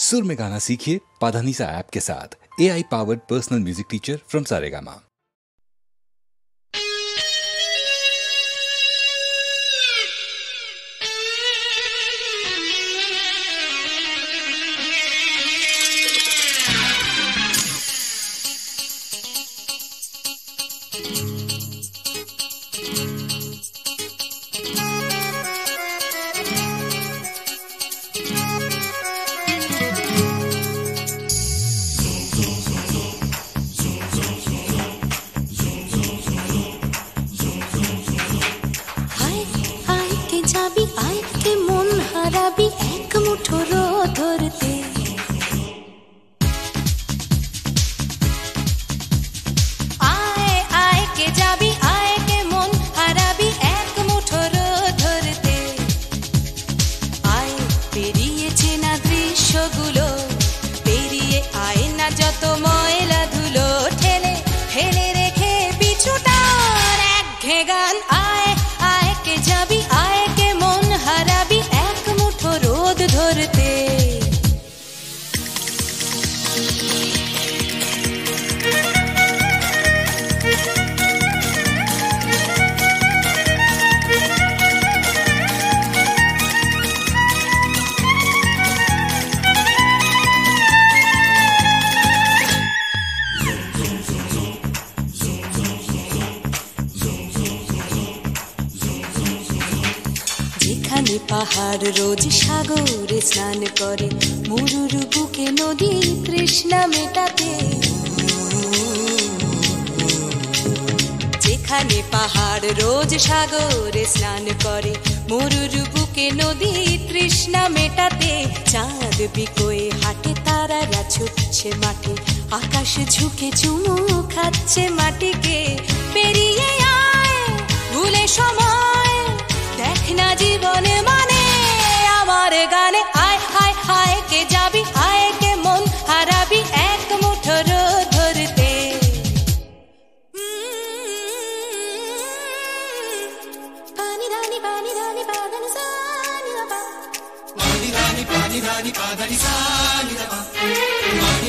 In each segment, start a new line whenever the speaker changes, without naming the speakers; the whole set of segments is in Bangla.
सुर में गाना सीखिए पाधानीसा ऐप के साथ। AI powered personal music teacher from Saregama.
পাহাড় রোজ সাগরে স্নান করে, মরুর বুকে নদী তৃষ্ণা মেটাতে। যেখানে পাহাড় রোজ সাগরে স্নান করে, মরুর বুকে নদী তৃষ্ণা মেটাতে। চাঁদ বিকোয়ে হাটে, তারারা ছুটছে মাঠে, আকাশ ঝুঁকে চুমু খাচ্ছে মাটিকে। পেরিয়ে আয় ভুলে সময়, দেখ না জীবনে মানে আমার গানে। আয় হায় হায় কে যাবি, আয় কে মন হারাবি এক মুঠো রোদ ধরতে। পানি ধানি পানি ধানি পাদানি সানি বাবা, পানি ধানি পাদানি সানি বাবা, পানি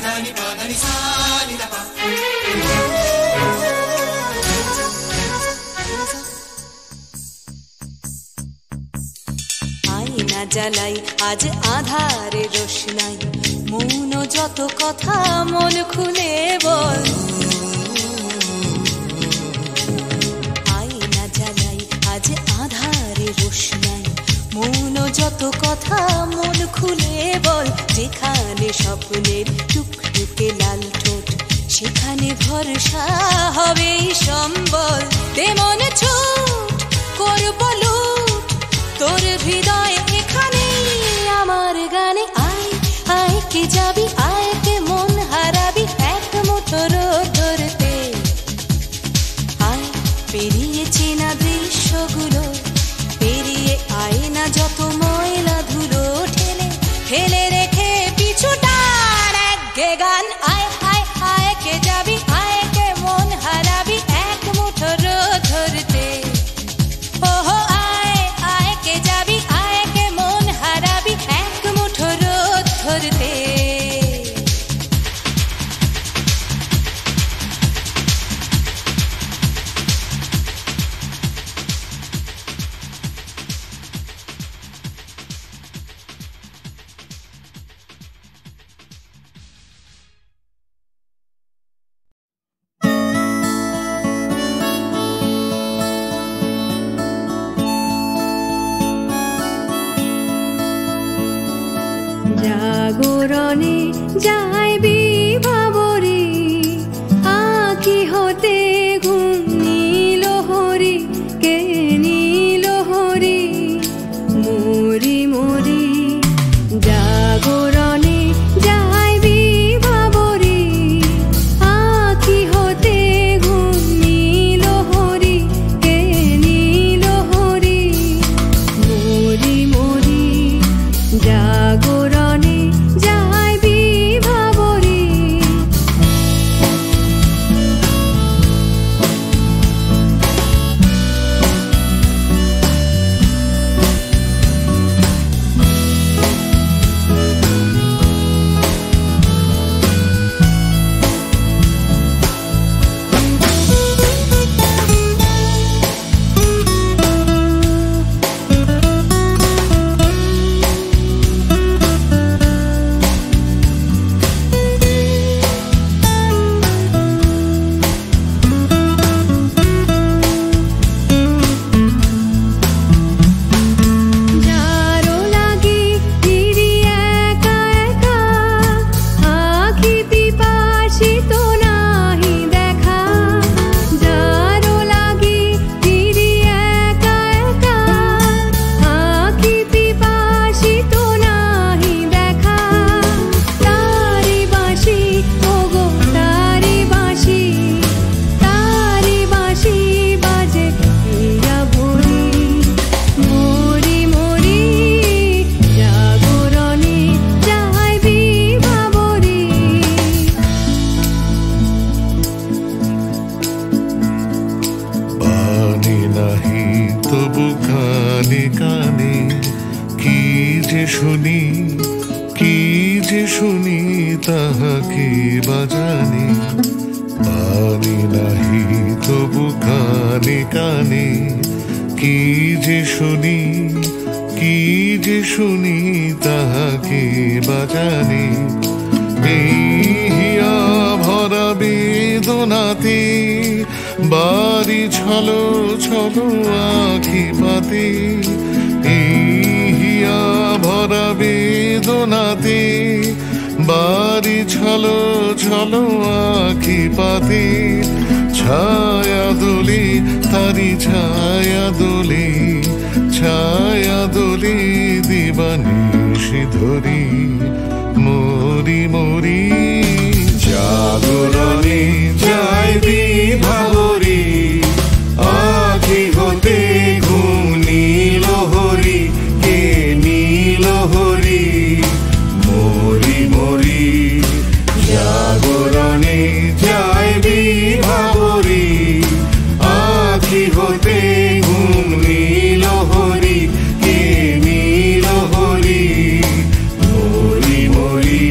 ধানি পাদানি সানি বাবা। জ্বালাই আজ আধারে রোশনাই, মৌন যত কথা মন খুলে বল। আয়না জ্বালাই আজ আধারে রোশনাই, মৌন যত কথা মন খুলে বল। যেখানে স্বপ্নের টুকটুকে লাল ঠোঁট, সেখানে ভরসা হবে সম্বল। তেমন ছুট করব লুট তোর হৃদয় এখানে আমার গানে। আয় আয় কে যাবি, আয় কে মন হারাবি এক মুঠো রোদ ধরতে। আয় পেরিয়ে চেনা দৃশ্যগুলো, পেরিয়ে আয় না যত ময়লা ধুলো, ঠেলে ফেলে রেখে পিছুটার একঘে গান। আয় আয় আয় কে যাবি, আয় কে মন হারাবি এক মুঠো রোদ ধরতে। ওহো আয় আয় কে যাবি, আয় কে মন হারাবি এক মুঠো রোদ ধরতে।
জাগরণে যায় বিভাবরী, আঁখি হতে ঘুম নীল হরি, কে নীল হরি মরি মরি। জাগরণে যায় বিভাবরী, আঁখি হতে ঘুম নীল হরি, কে নীল হরি মরি মরি। জাগরণে যায় বিভাবরী,
কি যে শুনি তাহাকে বাজানে, পানি নাহি তবু কানে কানে। কি যে শুনি, কি যে শুনি তাহাকে বাজানে। এই হিয়া ভরা বেদনাতে বাড়ি ছলো ছলো আখি পাতে। এই হিয়া ভরা বেদনাতে বাড়ি ছলো ছলো আখি পাতে। ছায়া দোলে তারি ছায়া দোলে, ছায়া দোলে দিবানিশি ধরি মরি মরি। জাগরণে যায় বিভাবরী, আখি হতে ঘুম নীল হরি, কে নীল হরি মরি মরি। জাগরণে যায় বিভাবরী, আখি হতে ঘুম নীল হরি, কে নীল হরি মরি মরি।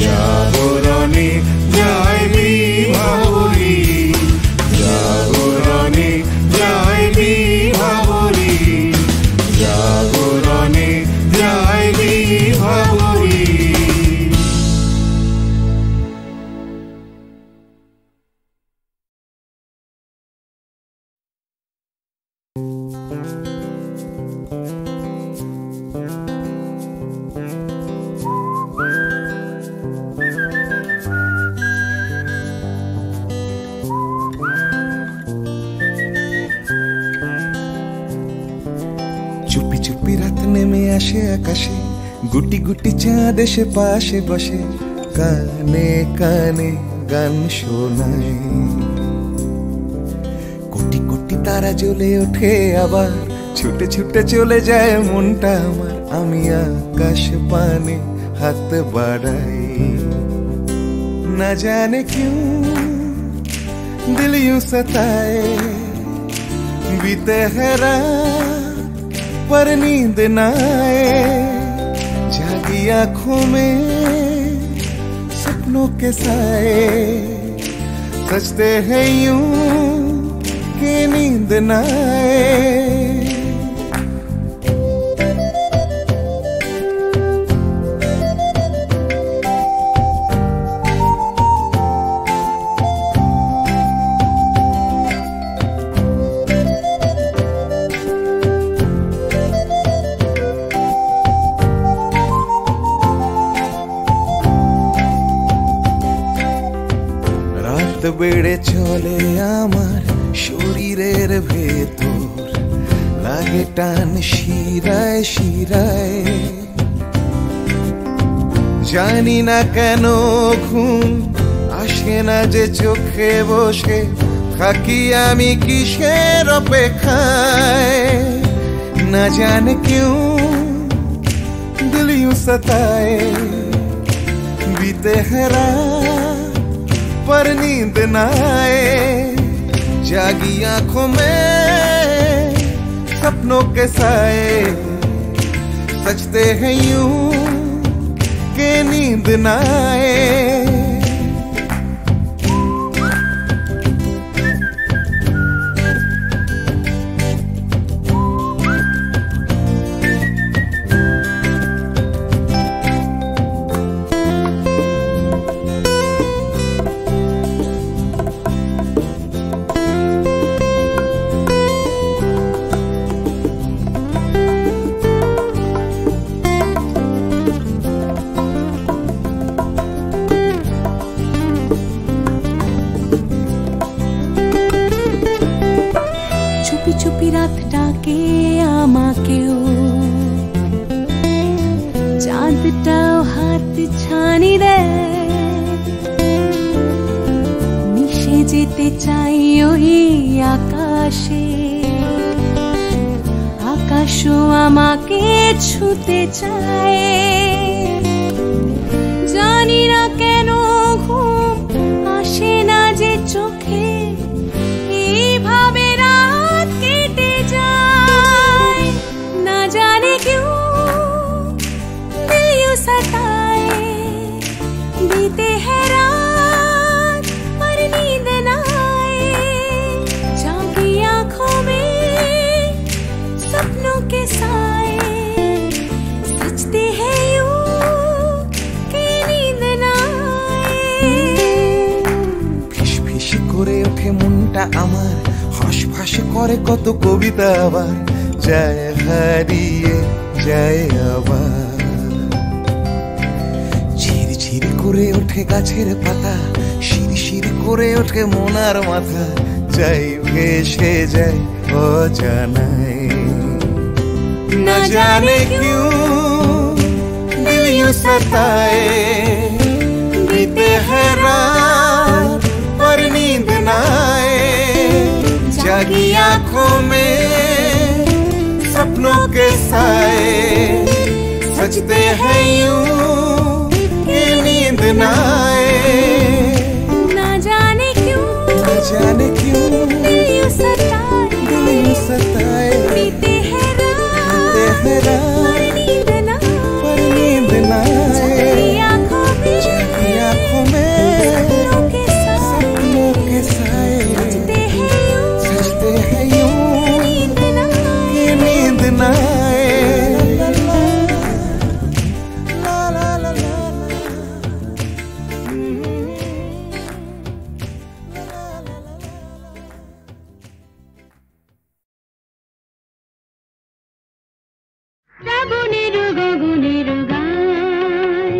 জাগরণে যায় বিভাবরী, জাগরণে যায় বিভাবরী, জাগরণে যায় বিভাবরী।
চুপি চুপি রাত নেমে আসে আকাশে, গুটি গুটি চাঁদ এসে পাশে বসে, কানে কানে গান শোনায়। কোটি কোটি তারা জ্বলে ওঠে আবার, ছুটে ছুটে চলে যায় মনটা আমার। আমি আকাশ পানে হাত বাড়াই, না জানে क्यों दिल यूं सताए। बीते है रात पर नींद न आए, जागी आंखों में सपनों के साए। सजते हैं यूं कि नींद न आए। বেড়ে চলে আমার শরীরের ভেতর, লাগে টান শিরায় শিরায়। জানি না কেন ঘুম আসে না যে চোখে বসে থাকি আমি কিসের অপেক্ষায়। না জানে क्यों दिल यूं सताए। बीते है रात पर नींद न आए, जागी आंखों में सपनों के साए। सजते हैं यूं कि नींद न आए।
চুপি রাত ডাকে আমাকেও, চাঁদটাও হাত ছানি দেয়। মিশে যেতে চাই ওই আকাশে, আকাশও আমাকে ছুতে চায়। জানি না কেন ঘুম আসে না যে চোখে, এইভাবে রাত কেটে যায়। না জানে क्यों
আমার হাসফাস করে কত কবিতা আবার যায় হারিয়ে যায় আবার ঝিরঝির করে ওঠে গাছের পাতা শিরশির করে ওঠে মনার মাথা যাই ভেসে যায় অজানায় না জানে क्यों दिल यूं सताए बीते है रात पर नींद ना आए जागी आंखों में सपनों के साए सजते हैं यूं कि नींद ना आए
ना जाने क्यों
दिल यूं सताए
बीते हैं
रात पर नींद ना आए जागी आंखों में सपनों के साए सजते हैं यूं कि नींद ना आए ला ला ला ला
শ্রাবণের গগনের গায়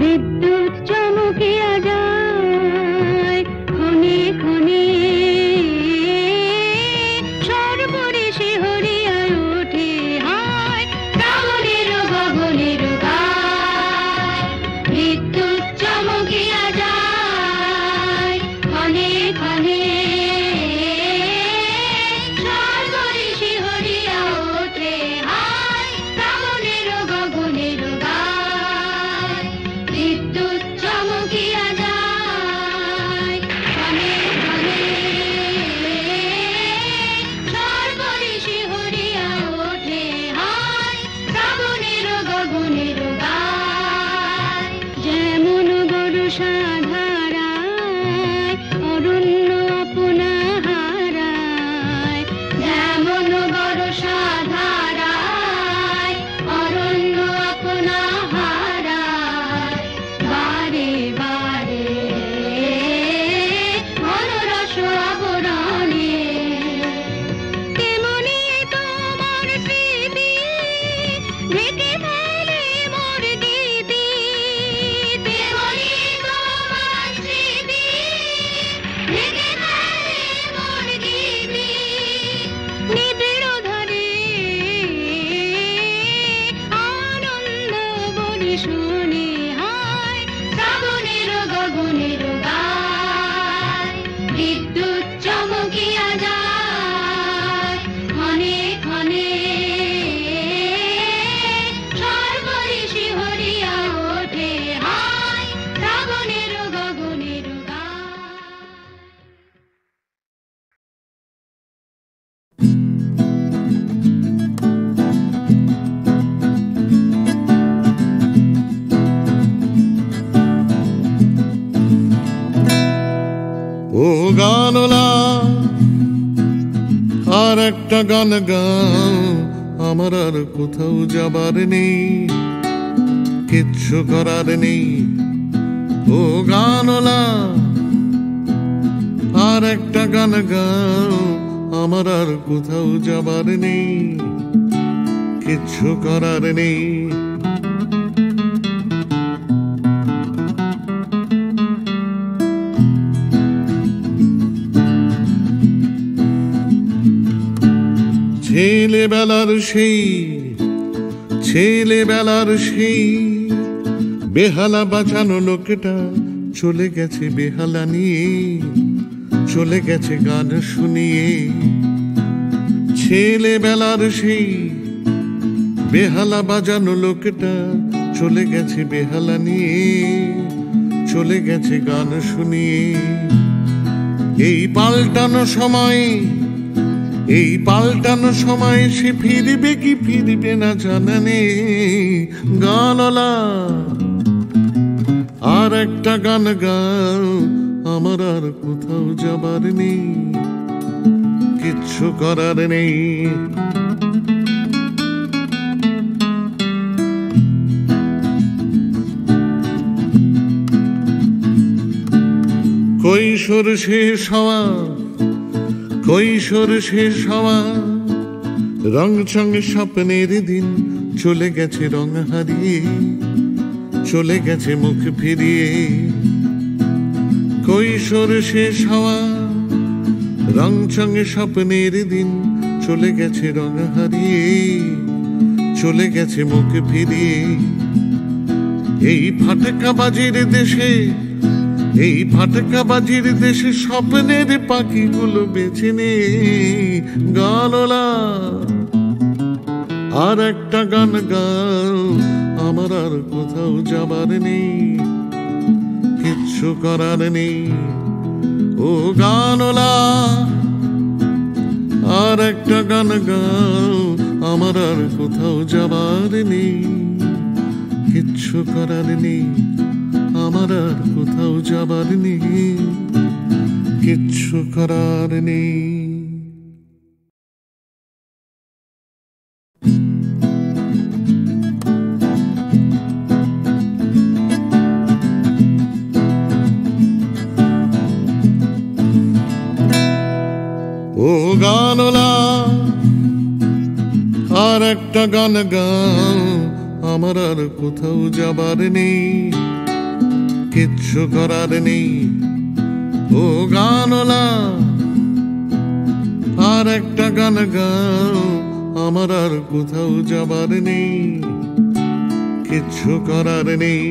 বিদ্যুৎ চমকিয়া যায় ক্ষণে ক্ষণে সর্বরে শিহরিয়া ওঠে হায় শ্রাবণের গগনের গায় বিদ্যুৎ চমকিয়া যায় ক্ষণে ক্ষণে সর্বরে শিহরিয়া ওঠে হায় শ্রাবণের গগনের গায় বিদ্যুৎ চমকিয়া যায় ক্ষণে ক্ষণে সর্বরে শিহরিয়া ওঠে হায় শ্রাবণের গগনের গায় যেমন বর্ষা ধারায় অরণ্য আপনা হারায় যেমন বর্ষা ধারায় অরণ্য আপনা হারায় বারে বারে ঘনরস আবরণে তেমনি তোমার স্মৃতি ঢেকে ফেলে মোর গীতি তেমনি তোমার স্মৃতি ঢেকে ফেলে মোর গীতি নিবিড় ধারে আনন্দ বলি শুনি হায় শ্রাবণের গগনের গায় বিদ্যুৎ চমকিয়া যায় ক্ষণে ক্ষণে সর্বরে শিহরিয়া ওঠে হায় শ্রাবণের গগনের গায়
ও গানলা আর একটা গান গাও আমার আর কোথাও যাবার নেই কিচ্ছু করার নেই ও গানলা আর একটা গান গাও আমার আর কোথাও যাবার নেই কিচ্ছু করার নেই ছেলেবেলার সেই বেহালা বাঁচানো লোকটা চলে গেছে বেহালা নিয়ে চলে গেছে গান শুনিয়ে ছেলেবেলার সেই বেহালা বাজানো লোকটা চলে গেছে বেহালা নিয়ে চলে গেছে গান শুনিয়ে এই পাল্টানো সময় সে ফিরবে কি ফিরবে না জানা নেই গানলা আর একটা গান গাও আমার আর কোথাও যাবার নেই কিচ্ছু করার নেই কৈশোর শেষ হওয়া কৈশোর শেষ হওয়া রং চং স্বপ্নের দিন চলে গেছে রং হারিয়ে, চলে গেছে মুখ ফিরিয়ে। কৈশোর শেষ হওয়া রং চং স্বপ্নের দিন চলে গেছে রং হারিয়ে, চলে গেছে মুখ ফিরিয়ে। এই ফাটকাবাজির দেশে, এই ফাটকাবাজির দেশে স্বপ্নের পাখিগুলো বেছে নে গানলা। আর একটা গান গাও, আমার আর কোথাও যাবার নেই, কিচ্ছু করার নেই ও গানলা। আর একটা গান গাও, আমার আর কোথাও যাবার নেই, কিচ্ছু করার নেই, আমার আর কোথাও যাবার নেই, কিচ্ছু করার নেই। ও গানলা, আর একটা গান গাও, আমার আর কোথাও যাবার নেই, কিচ্ছু করার নেই ও গানলা। আর একটা গান গাও, আমার আর কোথাও যাবার নেই, কিচ্ছু করার নেই।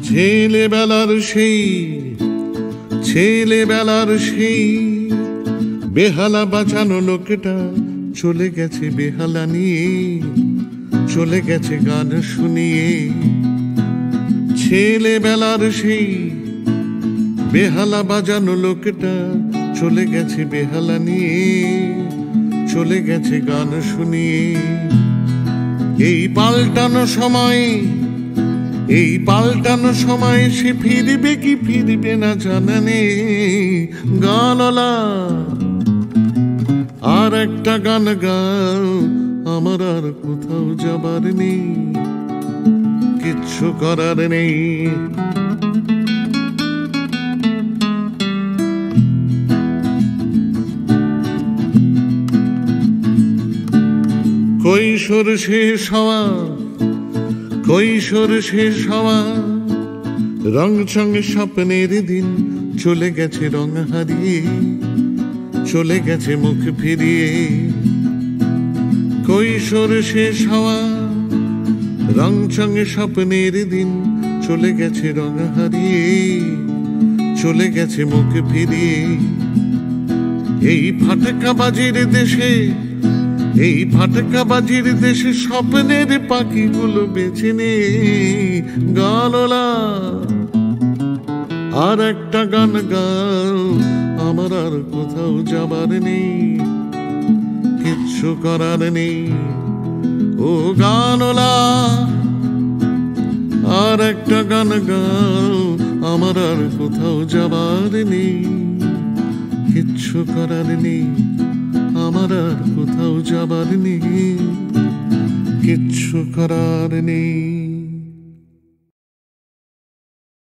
ছেলেবেলার সেই, ছেলেবেলার সেই বেহালা বাঁচানো লোকটা চলে গেছে বেহালা নিয়ে, চলে গেছে গান শুনিয়ে। ছেলেবেলার সেই বেহালা বাজানো লোকটা চলে গেছে বেহালা নিয়ে, চলে গেছে গান শুনিয়ে। এই পাল্টানো সময়, এই পাল্টানো সময় সে ফিরবে কি ফিরবে না জানা নেই গানলা। আর একটা গান গাও, আমার আর কোথাও যাবার নেই, কিচ্ছু করার নেই। কৈশোর শেষ হওয়া, কৈশোর শেষ হওয়া রং চং স্বপ্নের দিন চলে গেছে রং হারিয়ে, চলে গেছে মুখ ফিরিয়ে। কৈশোর শেষ হওয়া রং চং স্বপ্নের দিন চলে গেছে রং হারিয়ে, চলে গেছে মুখ ফিরিয়ে। এই ফাটকাবাজির দেশে, এই ফাটকাবাজির দেশে স্বপ্নের পাখিগুলো বেছে নে গানলা। আর একটা গান গাও, আমার আর কোথাও যাবার নেই, কিচ্ছু করার নেই ও গানলা। আর একটা গান গাও, আমার আর কোথাও যাবার নেই, কিচ্ছু করার নেই, আমার আর কোথাও যাবার নেই, কিচ্ছু করার নেই।